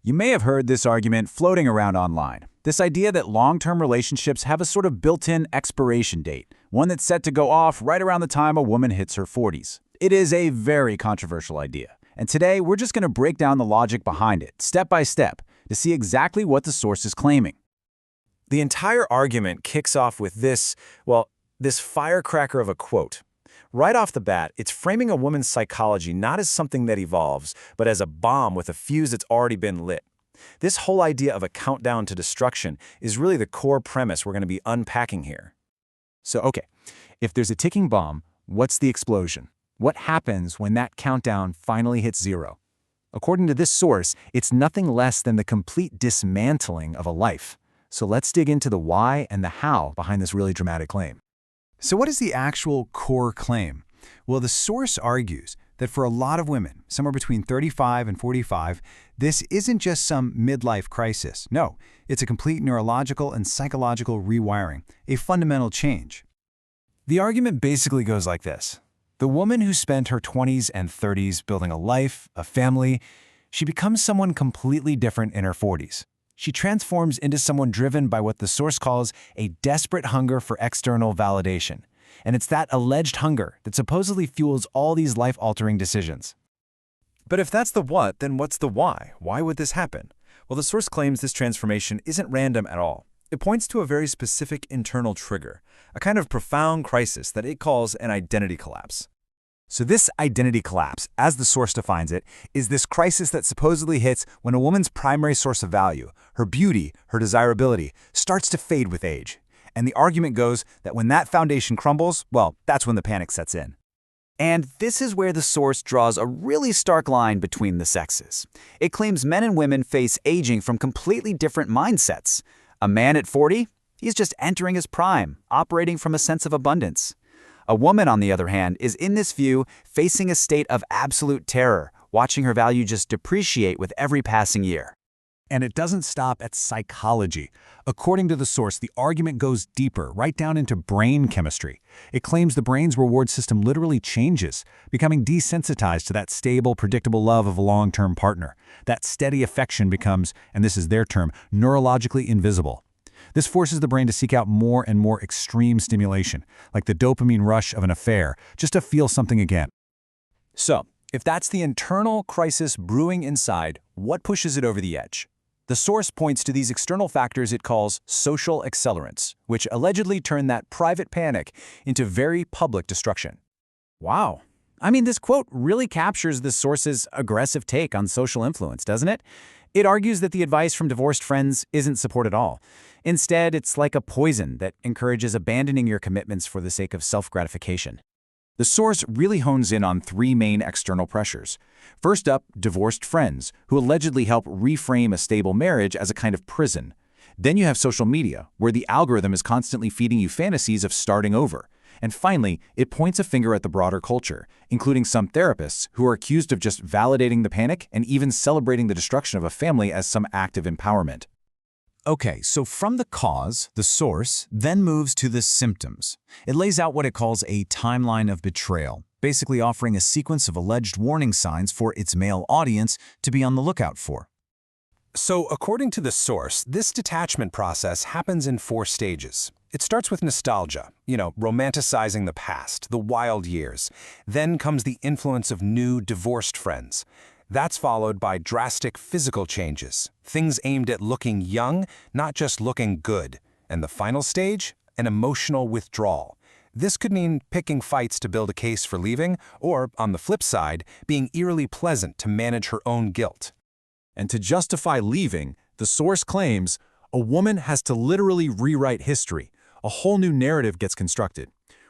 You may have heard this argument floating around online. This idea that long-term relationships have a sort of built-in expiration date, one that's set to go off right around the time a woman hits her 40s. It is a very controversial idea, and today we're just going to break down the logic behind it, step by step, to see exactly what the source is claiming. The entire argument kicks off with this firecracker of a quote. Right off the bat, it's framing a woman's psychology not as something that evolves, but as a bomb with a fuse that's already been lit. This whole idea of a countdown to destruction is really the core premise we're going to be unpacking here. So, okay, if there's a ticking bomb, what's the explosion? What happens when that countdown finally hits zero? According to this source, it's nothing less than the complete dismantling of a life. So let's dig into the why and the how behind this really dramatic claim. So what is the actual core claim? Well, the source argues that for a lot of women, somewhere between 35 and 45, this isn't just some midlife crisis. No, it's a complete neurological and psychological rewiring, a fundamental change. The argument basically goes like this. The woman who spent her 20s and 30s building a life, a family, she becomes someone completely different in her 40s. She transforms into someone driven by what the source calls a desperate hunger for external validation. And it's that alleged hunger that supposedly fuels all these life-altering decisions. But if that's the what, then what's the why? Why would this happen? Well, the source claims this transformation isn't random at all. It points to a very specific internal trigger, a kind of profound crisis that it calls an identity collapse. So this identity collapse, as the source defines it, is this crisis that supposedly hits when a woman's primary source of value, her beauty, her desirability, starts to fade with age. And the argument goes that when that foundation crumbles, well, that's when the panic sets in. And this is where the source draws a really stark line between the sexes. It claims men and women face aging from completely different mindsets. A man at 40, he's just entering his prime, operating from a sense of abundance. A woman, on the other hand, is in this view facing a state of absolute terror, watching her value just depreciate with every passing year. And it doesn't stop at psychology. According to the source, the argument goes deeper, right down into brain chemistry. It claims the brain's reward system literally changes, becoming desensitized to that stable, predictable love of a long-term partner. That steady affection becomes, and this is their term, neurologically invisible. This forces the brain to seek out more and more extreme stimulation, like the dopamine rush of an affair, just to feel something again. So, if that's the internal crisis brewing inside, what pushes it over the edge? The source points to these external factors it calls social accelerants, which allegedly turn that private panic into very public destruction. Wow. I mean, this quote really captures the source's aggressive take on social influence, doesn't it? It argues that the advice from divorced friends isn't support at all. Instead, it's like a poison that encourages abandoning your commitments for the sake of self-gratification. The source really hones in on three main external pressures. First up, divorced friends, who allegedly help reframe a stable marriage as a kind of prison. Then you have social media, where the algorithm is constantly feeding you fantasies of starting over. And finally, it points a finger at the broader culture, including some therapists who are accused of just validating the panic and even celebrating the destruction of a family as some act of empowerment. Okay, so from the cause, the source then moves to the symptoms. It lays out what it calls a timeline of betrayal, basically offering a sequence of alleged warning signs for its male audience to be on the lookout for. So, according to the source, this detachment process happens in 4 stages. It starts with nostalgia, romanticizing the past, the wild years. Then comes the influence of new, divorced friends. That's followed by drastic physical changes, things aimed at looking young, not just looking good. And the final stage? An emotional withdrawal. This could mean picking fights to build a case for leaving, or, on the flip side, being eerily pleasant to manage her own guilt. And to justify leaving, the source claims a woman has to literally rewrite history. A whole new narrative gets constructed.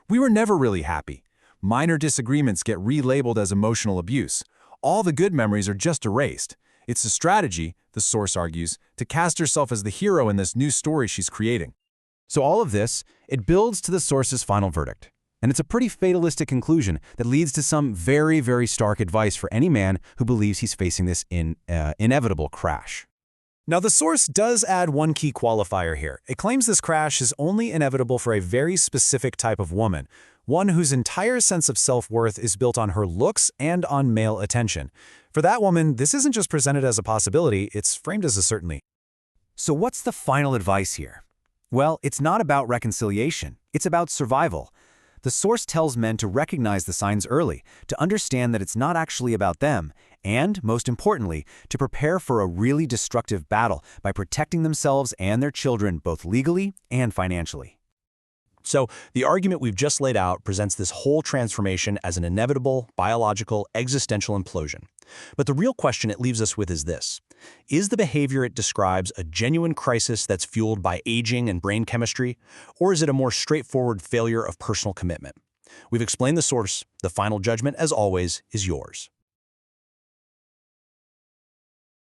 We were never really happy. Minor disagreements get relabeled as emotional abuse. All the good memories are just erased. It's a strategy, the source argues, to cast herself as the hero in this new story she's creating. So all of this, it builds to the source's final verdict. And it's a pretty fatalistic conclusion that leads to some very, very stark advice for any man who believes he's facing this inevitable crash. Now, the source does add one key qualifier here. It claims this crash is only inevitable for a very specific type of woman, one whose entire sense of self-worth is built on her looks and on male attention. For that woman, this isn't just presented as a possibility, it's framed as a certainty. So what's the final advice here? Well, it's not about reconciliation. It's about survival. The source tells men to recognize the signs early, to understand that it's not actually about them, and, most importantly, to prepare for a really destructive battle by protecting themselves and their children both legally and financially. So, the argument we've just laid out presents this whole transformation as an inevitable, biological, existential implosion. But the real question it leaves us with is this. Is the behavior it describes a genuine crisis that's fueled by aging and brain chemistry, or is it a more straightforward failure of personal commitment? We've explained the source. The final judgment, as always, is yours.